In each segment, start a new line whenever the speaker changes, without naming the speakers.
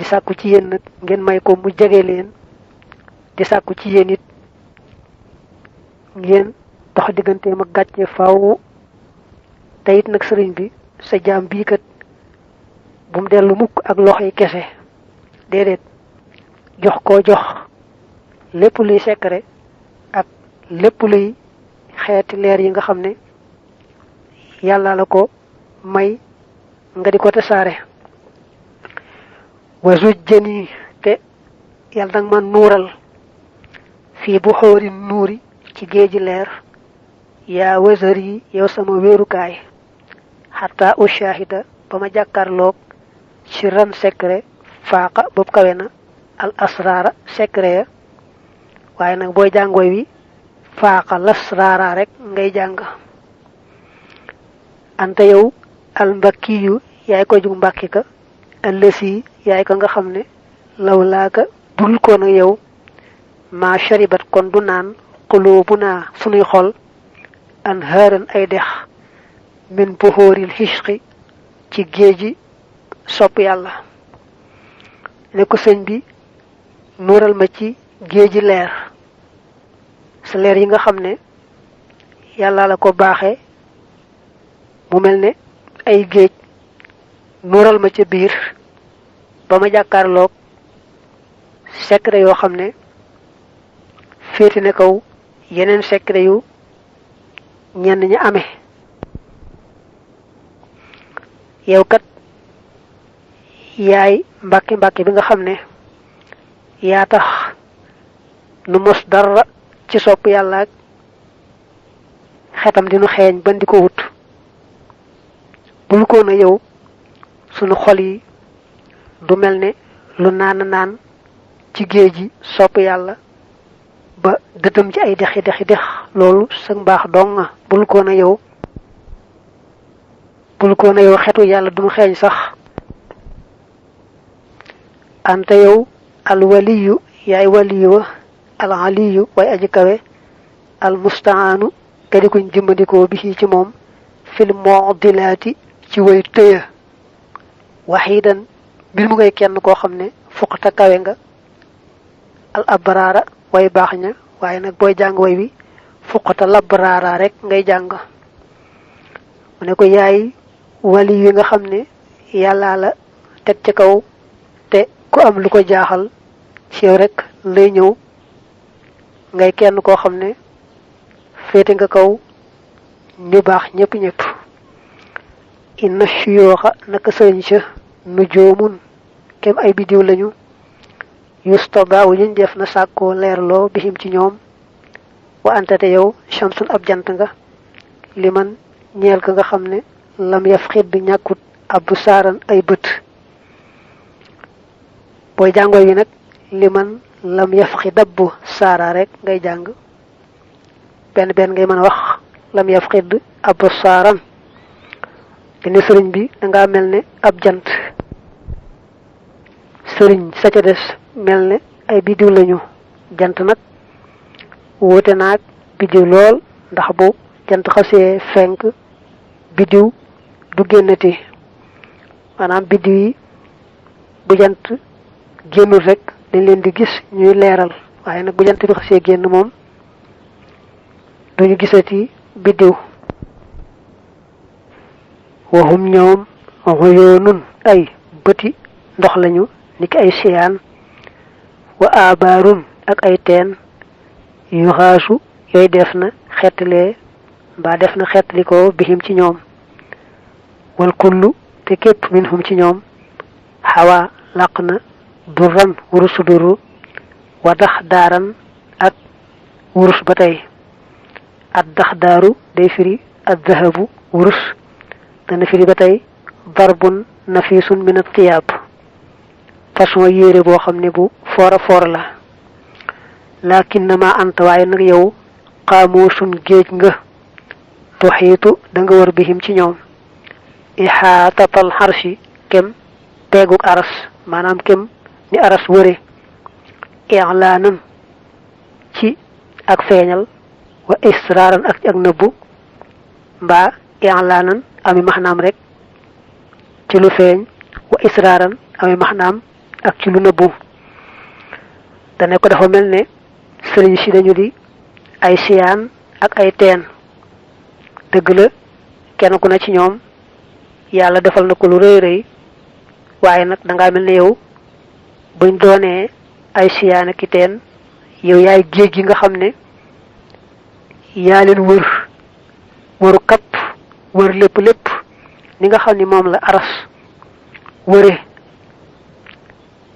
sàkku ci yéen nag ngeen may ko mu jege leen di sàkku ci yéen it ngeen dox digganteem ak gàcce faaw te it nag sëriñ bi sa jaam bii kat bu mu dellu mukk ak loxoy kese déedéet jox lépp luy secret ak lépp luy xeeti leer yi nga xam ne yàlla la ko may nga di ko tasaare wasu jëni te yàlla danga ma nuural fii bu xóori nuuri ci géeji leer yaa wësër yi yow sama wéerukaay xataa u shahida ba ma jàkkaarloog ci ran secret faaqa boobu kawe na al asraara secret ya waaye nag booy jàngooy wi faaqa lasraara rek ngay jàng anta yow al mbakkiyu yaay ko jug mbàkki ka allësi yaay ko nga xam ne law laaka bul ko nag yow maa sharibat kon du naan xuloobu naa sunuy xol an haaran ay dex min buxóoril xisqi ci géeji sopp yàlla ne ko sëñ bi nuural ma ci géeji leer sa leer yi nga xam ne yàlla la ko baaxe mu mel ne ay géej nuural ma ca biir ba ma jàkkaarloog secret yoo xam ne féeti ne kaw yeneen secret yu ñenn ñi amee yow kat yaay mbàkki bi nga xam ne yaa tax nu mos dara ci sopp yàlla ak xetam dinu xeeñ ban di ko wut bul ko na yow sunu xol yi du mel ne lu naan ci géej gi sopp yàlla ba dëddëm ci ay dexi dex loolu sa mbaax dong nga bul ko na yow xetu yàlla du mu xeeñ sax anta yow al waliyu yaay waliyu wa al aliyu way aji kawe al mustaanu kadi kuñ dimbandikoo bi ci moom fil mu'dilaati ci way tëya waxidan mbir mu ngay kenn koo xam ne fuqata kawe nga al abraara way baax ña waaye nag booy jàng way wi fuqata labraara rek ngay jàng mu ne ko yaay wali yi nga xam ne yàllaa la teg ci kaw te ku am lu ko jaaxal ci yow rek lay ñëw ngay kenn koo xam ne féete nga kaw ñu baax ñëpp inna shuyooxa naka sëriñ sa nujoomun kem ay bidiw lañu yustabaawu ñu def na sàkkoo leerloo bihim ci ñoom wa antate yow shamsun ab jant nga liman ñeel ka nga xam ne lam yaf xidd ñàkkut ab saaran ay bët booy jàngooy wi nag liman lam yaf xi dabbu saara rek ngay jàng benn ngay mën a wax lam yaf xidd ab saaran te ne sëriñ bi danga mel ne ab jant sëriñ sa ca des mel ne ay biddiw lañu jant nag wuute naag biddiw lool ndax bu jant xasee fenk biddiw du génnati maanaam biddiw yi bu jant génnul rek dañ leen di gis ñuy leeral waaye nag bu jant bi xasee génn moom duñu gisati biddiw waxum ñoom xoyoonun ay bëti ndox lañu niki ay siyaan wa abaarun ak ay teen yu xaasu yooyu def na xettalee mbaa def na xettalikoo bihim ci ñoom wal kullu te képp minhum ci ñoom xawa làq na durran wurusu duru wa dax daaran ak wurus ba tey ad dax daaru day firi ad dahabu wurus dana firi ba tey darbun nafisun min at-tiyaab façon yére boo xam ne bu foora la lakinnama anta waaye nag yow xaamuusun géej nga tuxiitu da nga wër bihim ci ñoom ixaatatal xarsi kem peeguk aras maanaam kem ni aras wëre i'laanan ci ak feeñal wa israaran ak nëbbu mbaa i'laanan ami maxnaam rek ci lu feeñ wa israaran ami maxnaam ak ci lu nëbbu dane ko dafa mel ne sëriñ si dañu di ay siyaan ak ay teen dëgg la kenn ku ne ci ñoom yàlla defal na ko lu rëy rëy waaye nag dangaa mel ne yow buñ doonee ay siyaan ak i teen yow yaay géej gi nga xam ne yaa leen wër wëru kapp wër lépp lépp ni nga xam ni moom la aras wëre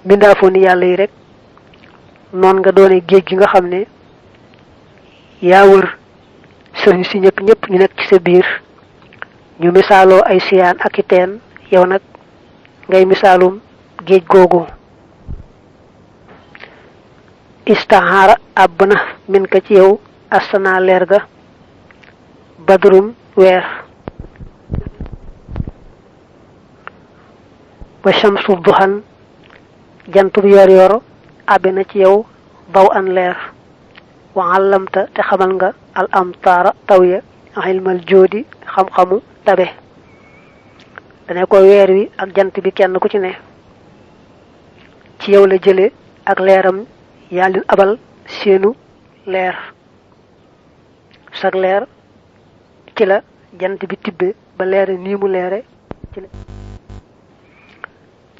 mbindaafoo ni yàlla yi rek noon nga doone géej gi nga xam ne yaa wër sëriñ si ñëpp ñëpp ñu nekk ci sa biir ñu misaaloo ay siyaan ak i teen yow nag ngay misaalum géej googu istahaara àbb na min ka ci yow asana leer ga badrum weer wa shamsu duhan jantub yor yor àbbe na ci yow baw an leer wa allamta te xamal nga al amtaara taw ya ilmal joodi xam-xamu tabe dane ko weer wi ak jant bi kenn ku ci ne ci yow la jële ak leeram yaa leen abal seenu leer sag leer ci la jant bi tibbe ba leere nii mu leere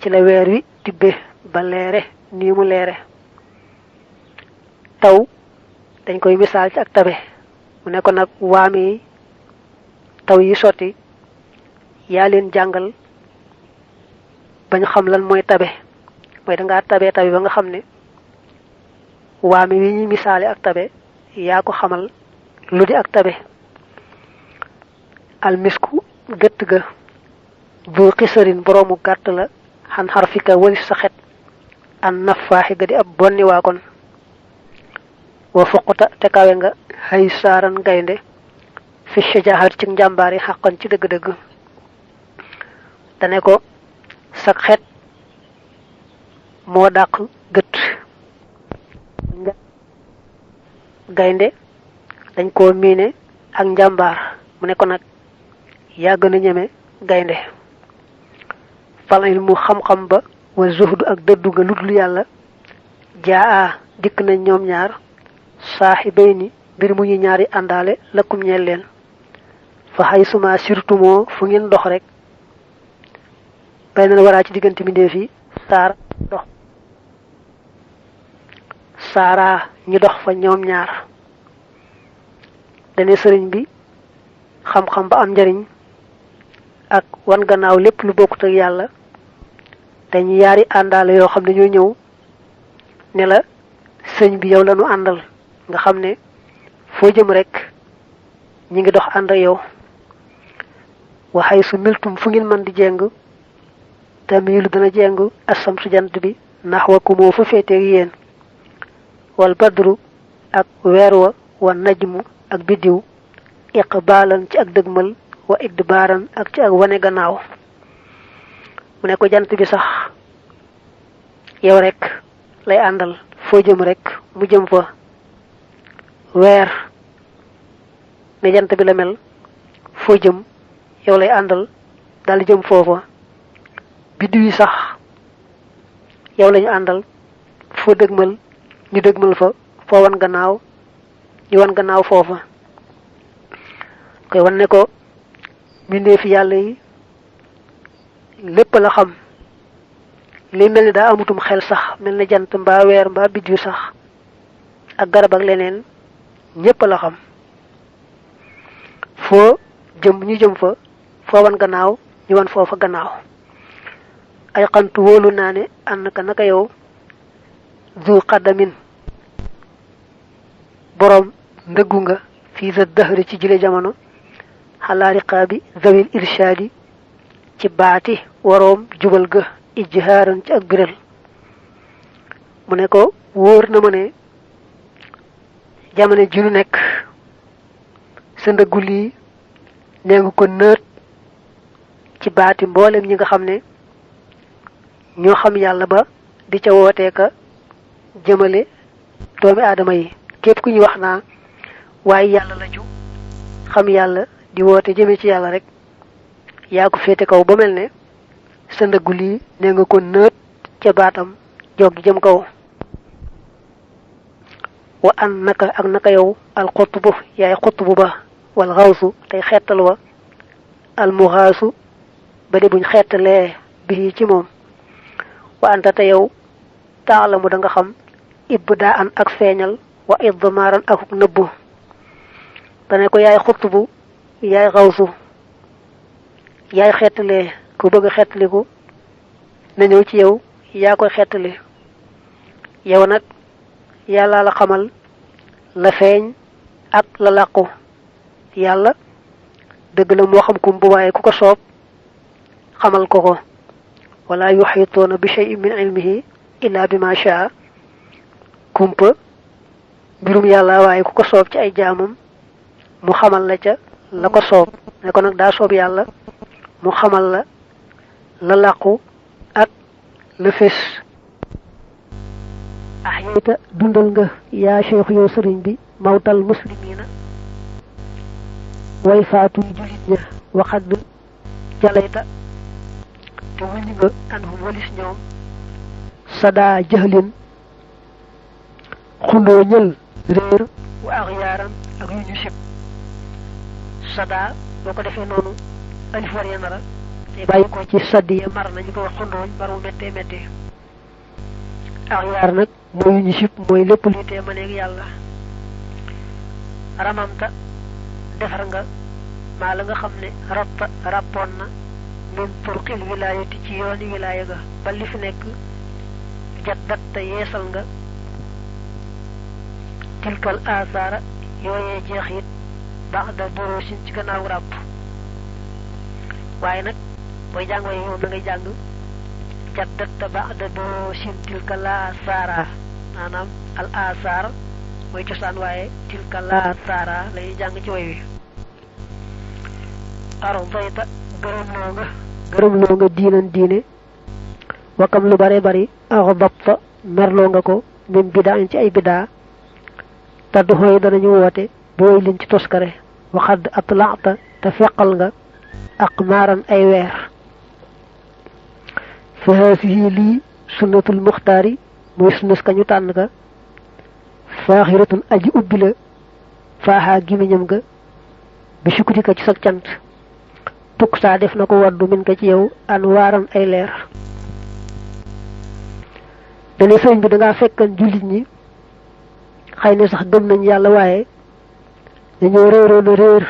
ci la weer wi tibbe ba leere nii mu leere taw dañ koy misaal ci ak tabe mu ne ko nag waame taw yi sotti yaa leen jàngal ba ñu xam lan mooy tabe mooy dangaa tabe tabe ba nga xam ne waame wi ñuy misaale ak tabe yaa ko xamal lu di ak tabe almisku gëtt ga bu xisarin boroomu gàtt la xan xarfika walis sa xet an nafaaxi ga di ab bonni waa kon wa fuquta te kawe nga xëy saaran gaynde fi shajahat ci njàmbaar yi xàqan ci dëgg-dëgg dane ko sag xet moo dàq gët gaynde dañ koo miine ak njàmbaar mu ne ko nag yaa gën a ñeme gaynde fal ilmu xam-xam ba wa zuhdu ak dëddu nga ludul yàlla jaa dikk nañ ñoom ñaar saaxibayni mbir mu ñu ñaari àndaale lakkum ñeel leen fa xay suma surtumoo fu ngeen dox rek bay na waraa ci diggante mbindeef yi saara ñu dox fa ñoom ñaar dane sëriñ bi xam-xam ba am njariñ ak wan gannaaw lépp lu bokkut ak yàlla dañu yaari àndaale yoo xam ne ñoo ñëw ne la sëñ bi yow lañu àndal nga xam ne foo jëm rek ñi ngi dox ànd ak yow waxay su miltum fu ngeen mën di jeng tamiilu dana jeng asam su jant bi ndax wa ku moo fa féeteeg yéen wal badru ak weer wa najmu ak biddiw iqbaalan ci ak dëgmal wa idbaaran ak ci ak wane gannaaw mu ne ko jant bi sax yow rek lay àndal foo jëm rek mu jëm fa weer ne jant bi la mel foo jëm yow lay àndal dal jëm foofa biddiw yi sax yow lañu àndal foo dëgmal ñu dëgmal fa foo wan gannaaw ñu wan gannaaw foofa koy wan ne ko mbindeefi yàlla yi lépp la xam li mel ni daa amutum xel sax mel ni jant mbaa weer mbaa biddiw sax ak garab ak leneen ñépp la xam foo jëm ñu jëm fa foo wan gannaaw ñu wan foofa gannaaw ay xantu wóolu naa ne ànd ka naka yow zu qadamin boroom ndëggu nga fii sa dëhëri ci jile jamono xalaa riqaabi zawil irshaadi ci baati waroom jubal ga ijhaaran ci ak biral mu ne ko wóor na ma ne jamono ji nu nekk sa ndëggu lii nee nga ko nëët ci baati mboolem ñi nga xam ne ñoo xam yàlla ba di ca wootee ka jëmale doomi aadama yi képp ku ñu wax naa waaye yàlla la ju xam yàlla di woote jëme ci yàlla rek yaa ko féete kaw ba mel ne sa ndëggu lii nee nga ko nëët ca baatam joggi jëm kaw wa annaka ak naka yow al qutbu yaay qutbu ba wal ghawsu tay xetal wa al mughasu bari buñ xetalee bi ci moom wa anta ta yow ta'lamu da nga xam ibda'an ak feñal wa idmaran ak nëbbu dane ko yaay qutbu yaay ghawsu yaay xetalee ku bëgg xetaliku na ñëw ci yow yaa koy xetali yow nag yàlla la xamal la feeñ ak la làqu yàlla dëgg la moo xam kum bu waaye ku ko soob xamal ko ko wala yuhituuna bi shay'in min ilmihi illa bima shaa kumpa mbirum yàlla waaye ku ko soob ci ay jaamam mu xamal la ca la ko soob ne ko nag daa soob yàlla mu xamal la la làqu ak la fés ahyayta dundal nga yaa cheikh yow sëriñ bi mawtal muslimina way faatu julit ña waxad jalayta te wëññi nga anhum walis ñoom sada jahlin xundoo ñël réer wa axyaaran ak yu ñu sib sada boo ko defee noonu alif war ya nara te bàyyi ko ci saddiya mar nañu ko wax xundooñ mar mu méttee méttee axyaar nag mooy yu ñu sib mooy lépp luy tee maneeg yàlla ramamta defar nga maa la nga xam ne ratta rappoon na min turqil wilaayati ci yooni wilaaya ga ba li fi nekk jaddat te yeesal nga tilkal asaara yooyee jeexit ba'da durusin ci gannaaw ràpp waaye nag booy jàng waaye moom da ngay jàng jaddat te ba'da durusin tilkal asaara maanaam al asaar mooy cosaan waaye tilkal asaara lañuy jàng ci way wi ardayta gërëm loo nga diinan diine wakam lu bare bari axdabta merloo nga ko min bidaan ci ay bidaa taddu xooy danañu woote bu way liñ ci toskare waxad atlaata te feqal nga ak maaran ay weer fa haasihi lii sunnatul muxtaari muy sunnas ka ñu tànn ka faaxiratun aji ubbi la faaxaa gimiñam ga bi sukkurika ci sag cant tuk saa def na ko waddu min ka ci yow an waaran ay leer dane sëriñ bi dangaa fekkan jullit ñi xëy na sax gëm nañ yàlla waaye dañoo réeroon a réer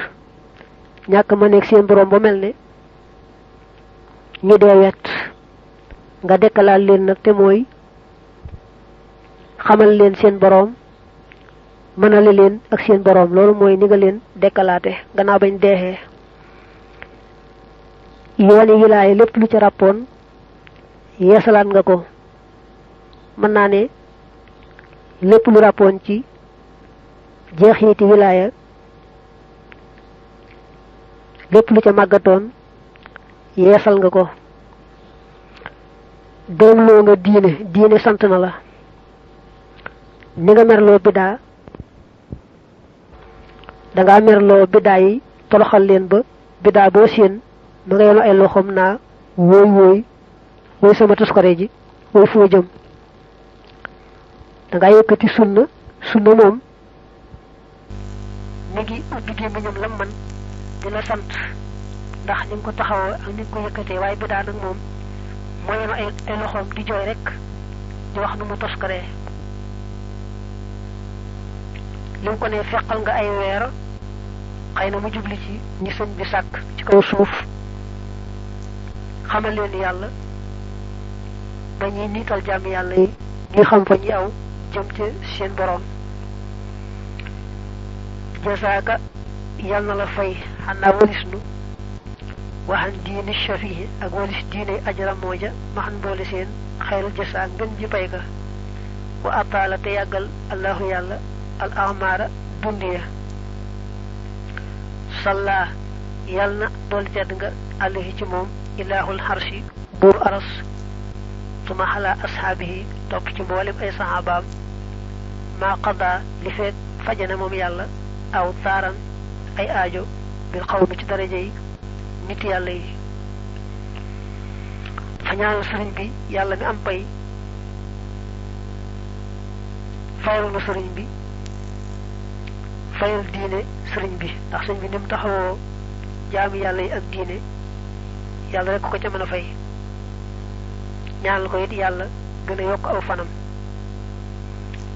ñàkk ma nekk seen borom ba mel ne ñi dee wet nga dekkalaal leen nag te mooy xamal leen seen borom mënale leen ak seen borom loolu mooy ni nga leen dekkalaate gannaaw bañ deexee yooni wilaaya lépp lu ci ràppoon yeesalaat nga ko mën naa ne lépp lu ràppoon ci jeexiti wilaaya lépp lu ca màggatoon yeesal nga ko gërëmloo nga diine sant na la ni nga merloo bidaa dangaa merloo bidaa yi toloxal leen ba bidaa boo séen ma nga yenu ay loxoom naa wooy sama tuskare ji wooy foo jëm dangaa yëkkati sunna moom mi ngi ubbi gémmiñam lam man di la sant ndax ni nga ko taxawoo ak ni nga ko yëkkatee waaye bidaa nag moom moo yenu ay loxoom di jooy rek di wax nu mu toskaree li mu ko ne feqal nga ay weer xëy na mu jubli ci ñi sëñ bi sàkk ci kaw suuf xamal leen yàlla ba ñuy niital jàmm yàlla yi ñuy xam fa ñi aw jëm ci seen borom jasaaka yal na la fay xanaa walis nu waxan diini shafihi ak walis diine ajra mooja maxan boole seen xayral jasaa ngën ji pay ga wa ataala te yàggal allahu yàlla al amaara dundiya salla yal na dool tedd nga alayhi ci moom ilaahul xarsi buur aras tuma xalaa ashaabihi topp ci mboolem ay saxaabaam maa qadaa li feeg fajane moom yàlla aw taaran ay aajo bil xaw mi ci daraja yi nit yàlla yi fa ñaanal sëriñ bi yàlla mi am pay fayal na sëriñ bi fayal diine sëriñ bi ndax sëriñ bi nim taxawoo jaami yàlla yi ak diine yàlla rek ko ca mën a fay ñaanal ko it yàlla gën a yokk aw fanam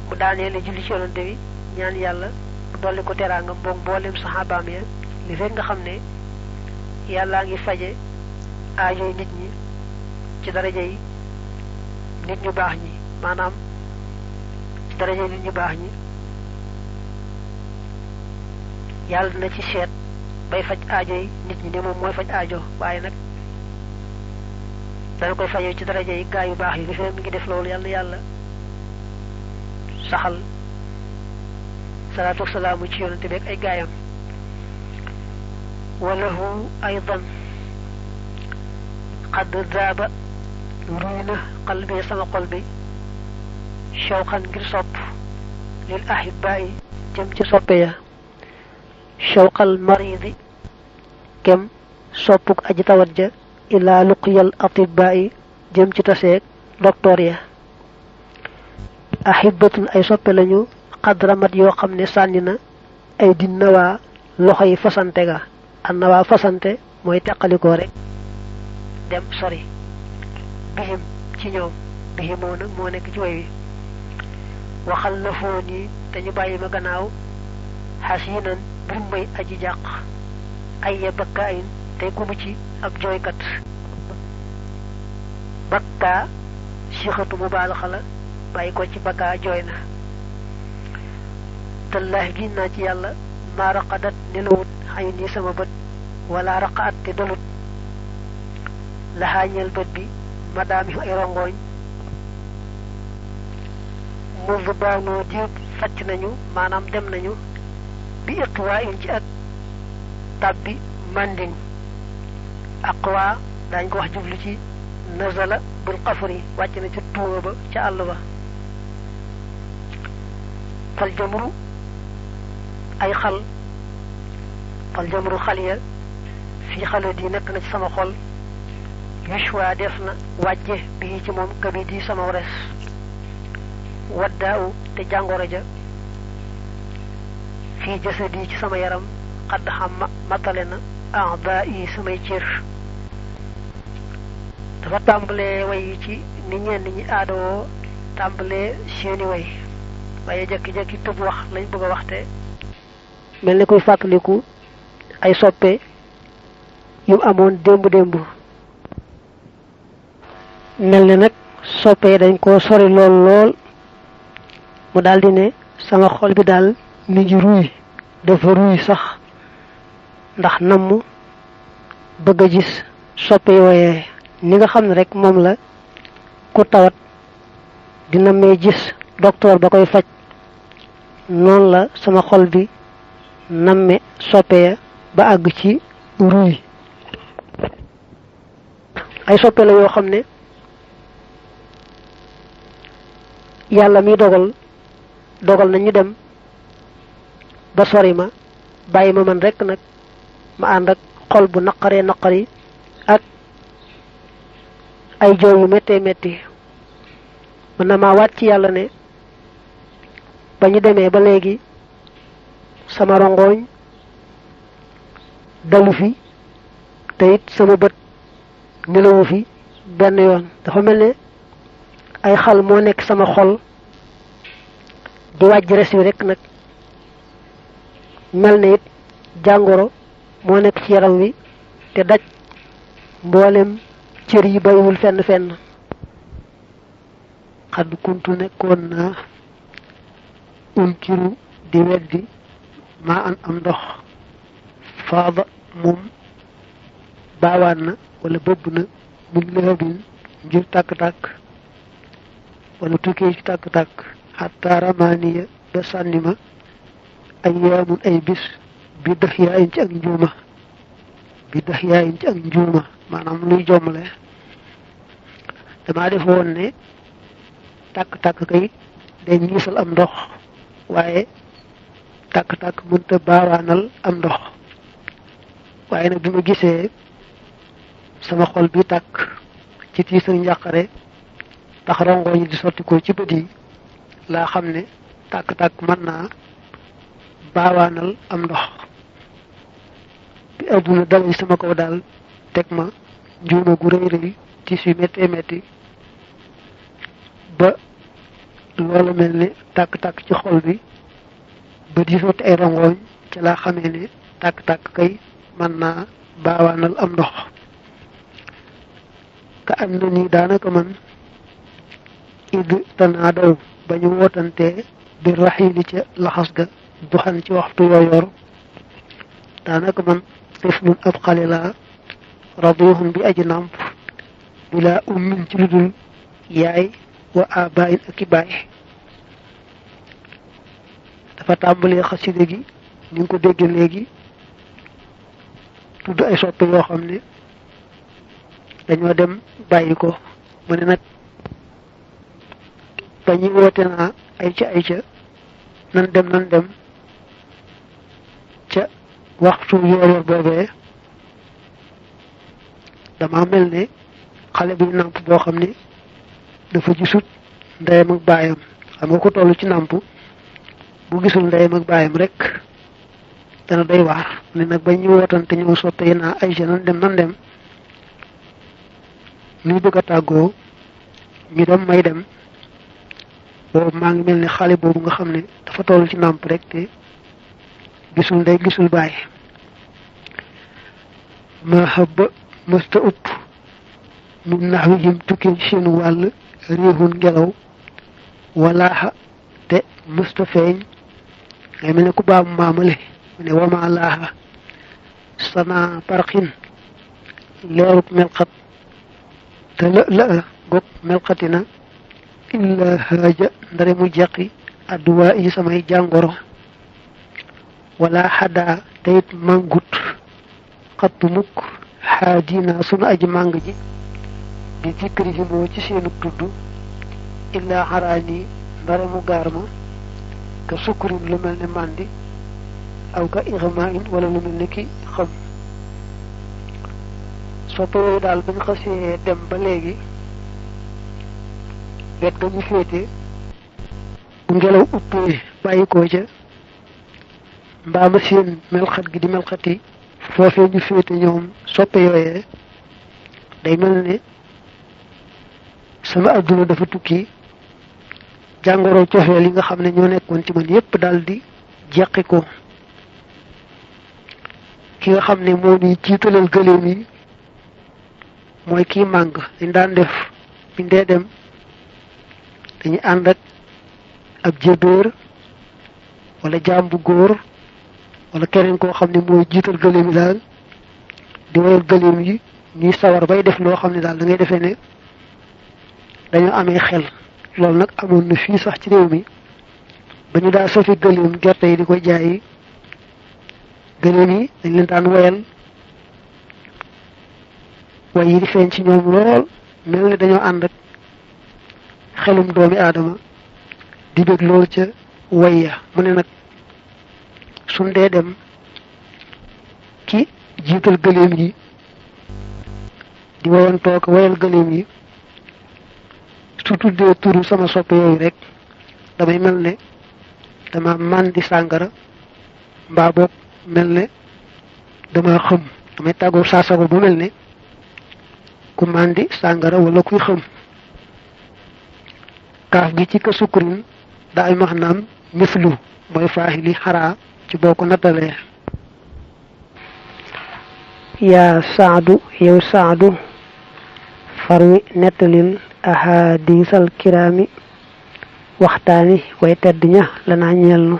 mu daaneele julli ci yonante bi ñaan yàlla dolli ko teraanga mboog mboolem saxaabaam ya li fekk nga xam ne yàllaa ngi faje aajoy nit ñi ci daraja yi nit ñu baax ñi maanaam ci daraja yi nit ñu baax ñi yàlla dina ci seet bay faj aajo yi nit ñi ne moom mooy faj aajo waaye nag dana koy fajoo ci daraja yi gaa yu baax yi li fekk mi ngi def loolu yàlla yàlla saxal salaatu wasalaamu ci yonante beeg ay gaayam walahu aydan qad zaaba ruy na qalbi sama xol bi shawqan ngir sopp lil ahibaayi jëm ci soppe ya shawqal maridi kem soppuk aji tawat ja ila luqyal atibaayi jëm ci taseeg docteur ya ahibatun ay soppe lañu xadramat yoo xam ne sànni na ay din nawaa loxo yi fasante ga an nawaa fasante mooy teqalikoo rek dem sori bihim ci ñoom bihimoo nag moo nekk ci way wi waxal la foo nii te ñu bàyyi ma gannaaw xasiinan bir may aji jàq ay ya bakka ayin tey ku mu ci ab jooykat bakka sixatu mu baalaxa la bàyyi ko ci bakka jooy na tallaahi giñ naa ci yàlla maa raqadat nelawut xayu nii sama bët wala raqaat te dalut laxaañeel bët bi madaami ay rongooñ mu baanoo diib facc nañu maanaam dem nañu bi iqwaa in ci ak tàbbi manding aqwa dañ ko wax jublu ci nazala bul xafri wàcc na ca tuuma ba ca àll ba fal jamru ay xal fal jamru xal ya fii xale di nekk na ci sama xol yushwa def na wàjje bii ci moom kabi di sama wres waddaaw te jàngoro ja fii jasadi ci sama yaram xadd xam matale na a'daa yi samay cër dafa tàmbalee way ci ni ñenn ñi aadoo tàmbalee seeni way waaye jekki-jekki tëb wax lañ bëgg a waxte mel ni kuy fàttaliku ay soppe yu amoon démb mel ni nag soppe dañ koo sori lool mu daldi ne sama xol bi daal mi ngi ruy dafa ruy sax ndax namm bëgg a gis soppe yooyee ni nga xam ne rek moom la ku tawat di nammee gis docteur ba koy faj noonu la sama xol bi namme soppe ya ba àgg ci ruy ay soppe la yoo xam ne yàlla mi dogal nañu dem ba sori ma bàyyi ma man rekk nag ma ànd ak xol bu naqari ak ay jooy yu méttee métti mën na maa waat ci yàlla ne ba ñu demee ba léegi sama rongooñ dalu fi te it sama bët nelawu fi benn yoon dafa mel ne ay xal moo nekk sama xol di wàjj res wi rek nag mel ne it jàngoro moo nekk ci yaram wi te daj mboolem cër yi bayiwul fenn xadd kuntu nekkoon naa unkiru di weddi maa am ndox faada moom baawaan na wala bëbb na min lahabin ngir tàkk-tàkk wala tukkee ci tàkk-tàkk xatta ramaaniya ba sànni ma ay yaamun ay bis bi dax yaayin ci ak njuuma maanaam luy jommale damaa def woon ne tàkk-tàkk kay day ñiisal am ndox waaye tàkk-tàkk mënta baawaanal am ndox waaye nag bi ma gisee sama xol bi tàkk ci tiis ak njàqare tax rongooñi di sotti ko ci bët yi laa xam ne tàkk-tàkk mën naa baawaanal am ndox bi adduna dalay sama kaw daal teg ma njuuma gu rëy rëy ci su métti métti ba loola mel ne tàkk-tàkk ci xol bi ba di sotti ay rangooñ ci laa xamee ne tàkk-tàkk kay mën naa baawaanal am ndox ka am na ni daanaka man id tanaa daw ba ñu wootantee bi raxiili ca laxas ga duxan ci waxtu yooyoor daanaka man tiflun ab xale laa radiyuhum bi aji nàmp bila ummin ci ludul yaay wa abaayin ak i baay dafa tàmbalee xasida gi ni nga ko dégg léegi tudd ay soppe yoo xam ne dañoo dem bàyyi ko mu ne nag ba ñuy woote naa ay ca nan dem ca waxtu yoor boobee dama mel ne xale bi nàmp boo xam ne dafa gisut ndeyam ak baayam xam nga ko toll ci nàmp bu gisul ndeyam ak baayam rek dana doy waar ne nag ba ñu wootante ñëw soppe yi naa ay nan dem ñuy bëgg a tàggoo ñu dem may dem boobu maa ngi mel ne xale boobu nga xam ne dafa toll ci nàmp rek te gisul ndey gisul baay ma xëbba mësta upp min nax wi jëm tukkee ci seen wàll réexun ngelaw walaaxa te mësta feeñ ngay mel ne ku baamu maamale mu ne wama laaxa sana parxin leeruk melxat te la gog melxatina illa haaja ndare mu jeqi adduwaa yi samay jàngoro wala xadaa teyit màngut xattu mukk xaadina sunu aji màng ji bi zikrihimoo ci seenu tudd illa xaraani ndare mu gaar ma ka sukkurin lu mel ne màndi aw ka ixmain wala lu mel ne ki xam soppe yooyu daal bañ xasee dem ba léegi wet ga ñu féete bu ngelaw uppee bàyyi koo ca mbaama seen melxat gi di melxati foofee ñu féete ñoom soppe yooyee day mel ne sama adduna dafa tukki jàngoro cofeel yi nga xam ne ñoo nekkoon ci man yépp daal di jeqi ko ki nga xam ne moo ni jiitalal gëléem yi mooy kii màng dañ daan def biñ dee dem dañuy ànd ak ab jébéer wala jaam bu góor wala keneen koo xam ne mooy jiital gëléem yi daal di wayal gëléem yi ñuy sawar bay def loo xam ne daal da ngay defee ne dañoo amee xel loolu nag amoon na fii sax ci réew mi ba ñu daa safi gëléem gerte yi di koy jaayi gëléem yi dañ leen daan wayal way yi di feeñ ci ñoom lool mel ne dañoo ànd ak xelum doomi aadama di bég lool ca way ya mu ne nag suñ dee dem ki jiital gëléem yi di wayantoo ko wayal gëléem yi su tuddee turu sama soppe yooyu rek damay mel ne dama màndi sàngara mbaa boog mel ne dama xëm damay tàggoo saa sago bu mel ne ku màndi sàngara wala kuy xëm kaaf gi ci ka sukkurin daa ay maanaam mislu mooy faaxili xaraa ci boo ko nattalee yaa saadu yow saadu farwi nettalil ahadisal kiraami waxtaani way tedd ña lanaa ñeel nu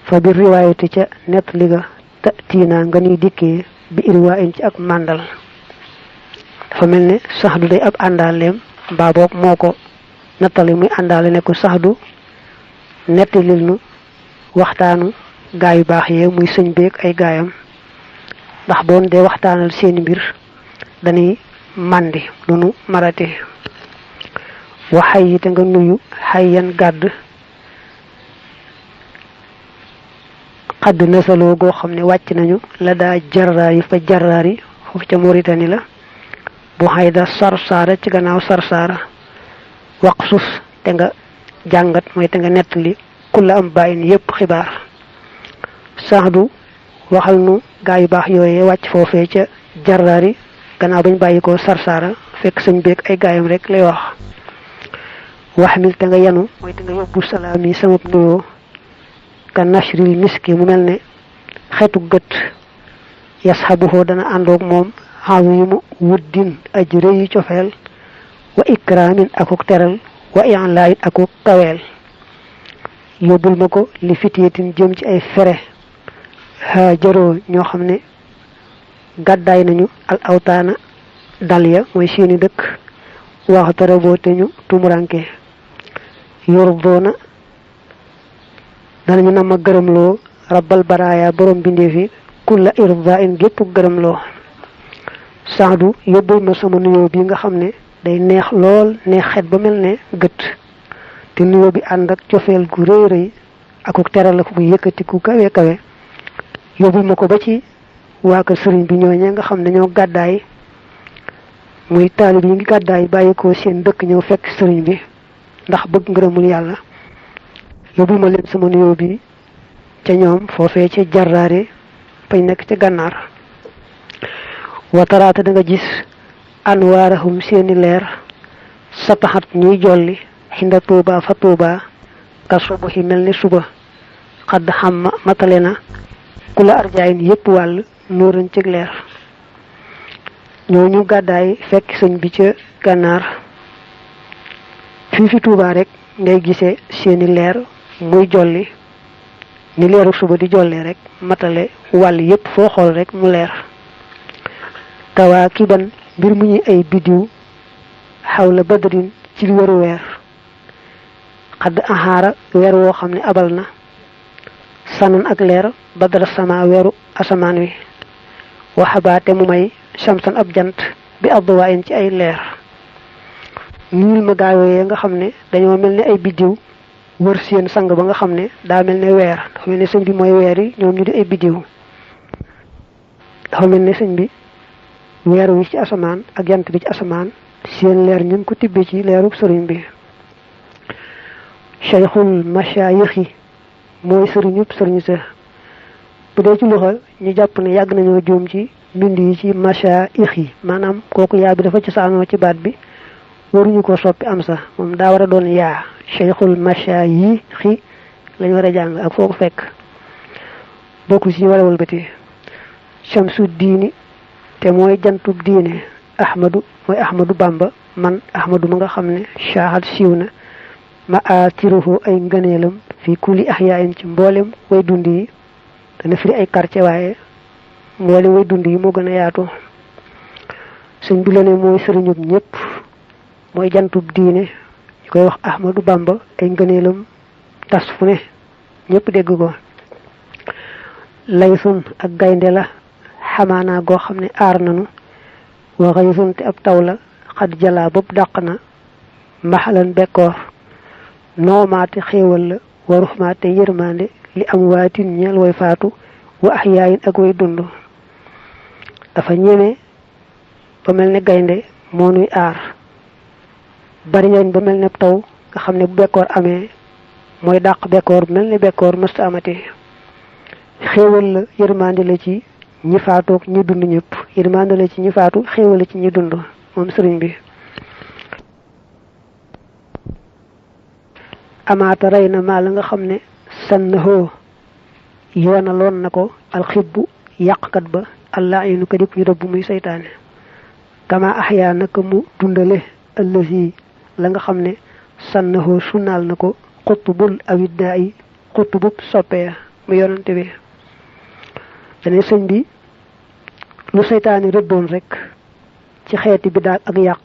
fa bir riwaayati ca nettali ga ta tiinaa nga nuy dikkee bi irwaayin ci ak màndal dafa mel ne saxdu day ab àndaaleem mbaa boog moo ko nattali muy àndaale ne ko saxdu nettalil nu waxtaanu gaa yu baax yee muy sëñ beeg ay gaayam ndax boon dee waxtaanal seeni mbir dañuy màndi lu nu marate waxay yi te nga nuyu xayyan gàdd xadd nasaloo goo xam ne wàcc nañu la daa jarraar yi fa jarraar yi foofu ca Mauritanie la bu xayda sarsaara ci gannaaw sarsaara waqsus te nga jàngat mooy te nga nettali kulla am bàyyin yépp xibaar. Saadu waxal nu gaa yu baax yooyee wàcc foofee ca Jarraari gannaaw bañ bàyyi ko Sarsara fekk sëñ beeg ay gaayam rek lay wax. wax mil te nga yanu mooy te nga yóbbu salaam yi sama nuyoo ka nashril miski mu mel ne xeetu gët yasxabuhoo dana àndoog moom azimu wuddin aji rëyi cofeel wa ikraamin akuk teral wa i'laayin akuk kaweel. yóbbul ma ko li fitiyatin jëm ci ay fere haajaroo ñoo xam ne gàddaay nañu al awtaana dal ya mooy seeni dëkk wax dara boo te ñu tumuranke yordoona danañu nama gërëmloo rabbal baraaya borom bindeef yi kulla irdain gépp gërëmloo. Saadu yóbbul ma sama nuyoo bi nga xam ne day neex lool neex xet ba mel ne gët te nuyoo bi ànd ak cofeel gu rëy rëy akuk teral la gu yëkkati ku kawe kawe. yóbbul ma ko ba ci waa kër sëriñ bi ñooñee nga xam ne ñoo gàddaay muy taalib yi ngi gàddaay bàyyi ko seen dëkk ñëw fekk sëriñ bi ndax bëgg ngërëmul yàlla. yóbbul ma leen sama nuyoo bi ca ñoom foofee ca Jarraare bañ nekk ca gànnaar. wataraata da nga gis anwaarahum seeni leer sataxat ñuy jolli xinda tuuba fa tuuba ka subuhi mel ni suba xadd xamma matale na ku la arjaayin yépp wàll nóorañ ci leer. ñooñu gàddaay fekk sëñ bi ca gànnaar fii fi tuuba rek ngay gisee seeni leer muy jolli ni leeru suba di jollee rek matale wàll yépp foo xool rek mu leer. kawaa kiban mbir mu ñuy ay biddiw xawla badrin ci weeru weer xadd axaara weer woo xam ne abal na sanan ak leer badara sama weeru asamaan wi waxabaate mu may samsan ab jant bi adduwaayin ci ay leer. niil ma gaayooyee nga xam ne dañoo mel ne ay biddiw wër seen sang ba nga xam ne daa mel ne weer dafa mel ne sëñ bi mooy weer yi ñoom ñu di ay biddiw. dafa mel ne sëñ bi weer wi ci asamaan ak jant bi ci asamaan seen leer ñu ngi ko tibbee ci leerub sëriñ bi. cheikhul mashayixi mooy sëriñub sëriñ sa. bu dee ci luxa ñu jàpp ne yàgg nañoo juum ci mbind yi ci mashayixi maanaam kooku yaa bi dafa ci saanoo ci baat bi waruñu ko soppi am sa moom daa war a doon yaa cheikhul mashayixi lañ war a jàng ak foo ko fekk bokku ci ñu war a wëlbati. shamsu diini te mooy jantub diine ahmadu mooy ahmadu bamba man ahmadu ma nga xam ne shahad siiw na ma atiruhu ay ngëneelam fi kulli ahyaayin ci mboolem way dund yi dana firi ay quartier waaye mboolem way dund yi moo gën a yaatu. sëñ bi la ne mooy sëriñub ñëpp mooy jantub diine ñu koy wax ahmadu bamba ay ngëneelam tas fu ne ñëpp dégg ko. laysun ak gaynde la xamaanaa goo xam ne aar nanu waxay sunte ab taw la xad jalaa bopp dàq na maxalan bekkoor noomaate xéewal la waruxmaate yërmande li am waatin ñeel way faatu wa axyaayin ak way dund. dafa ñeme ba mel ne gaynde moo nuy aar bari njariñ ba mel ne taw nga xam ne bu bekkoor amee mooy dàq bekkoor mel ne bekkoor mësta amati. xéewal la yërmande la ci ñi faatoog ñi dund ñëpp yërmande la ci ñi faatu xéewal la ci ñi dund moom sëriñ bi. amaata rey na maa la nga xam ne sannahoo yoonaloon na ko alxibbu yàqkat ba allah inu ko dip ñu rëbb muy seytaane. kama axyaa naka mu dundale ëllësi la nga xam ne sannahoo sunnaal na ko xutubul awiddaa yi xutubub soppee mu yonante bi. dane sëñ bi lu seytaane rëbboon rek ci xeeti bi daal ak yàq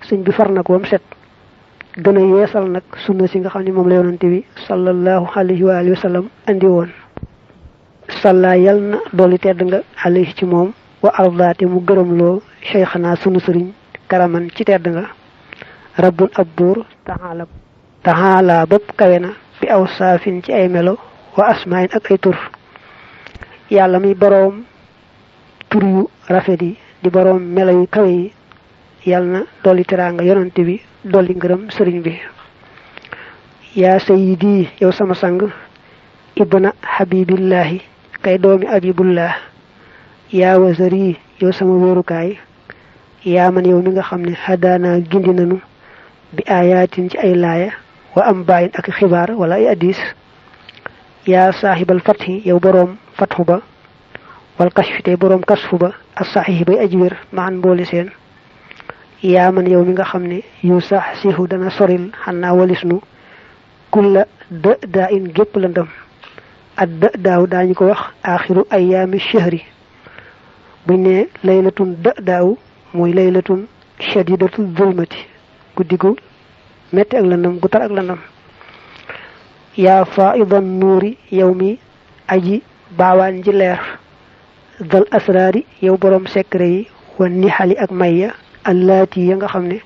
sëñ bi far na ko ba mu set gën a yeesal nag sunna si nga xam ne moom la yonante bi sallallahu alayhi wa alihi wa sallam andi woon. salla yal na dolli tedd nga alayhi ci moom wa ardaate mu gërëmloo cheikhana sunu sëriñ karaman ci tedd nga rabbun ab buur taxaala bopp kawe na bi aw saafin ci ay melo wa asmaayin ak ay tur. yàlla mi boroom tur yu rafet yi di boroom melo yu kawe yi yàlla na dolli teraanga yonante bi dolli ngërëm sëriñ bi. yaa sayyidi yow sama sang ibna habibillahi kay doomi abibullah yaa wasari yow sama wóorukaay yaa man yow mi nga xam ne hadaana gindi nanu bi ayatin ci ay laaya wa am baayin ak xibaar wala ay addis yaa saaxibal fathi yow boroom fatxu ba wal kashfi tey boroom kasfu ba as saxiix bay aji wér maan mboole seen yaa man yow mi nga xam ne yu sax sihu dana soril xannaa walis nu kulla dë daa in gépp la ndam ak dë daaw daañu ko wax axiru ayaami shahri buñ ne laylatun dë daaw mooy laylatun shadidatu zulmati guddigu metti ak lëndam gu tar ak lëndam yaa faidan nuuri yow mi aji baawaan ji leer dal asraari yow boroom secret yi wa nixali ak mayya allaati ya nga xam ne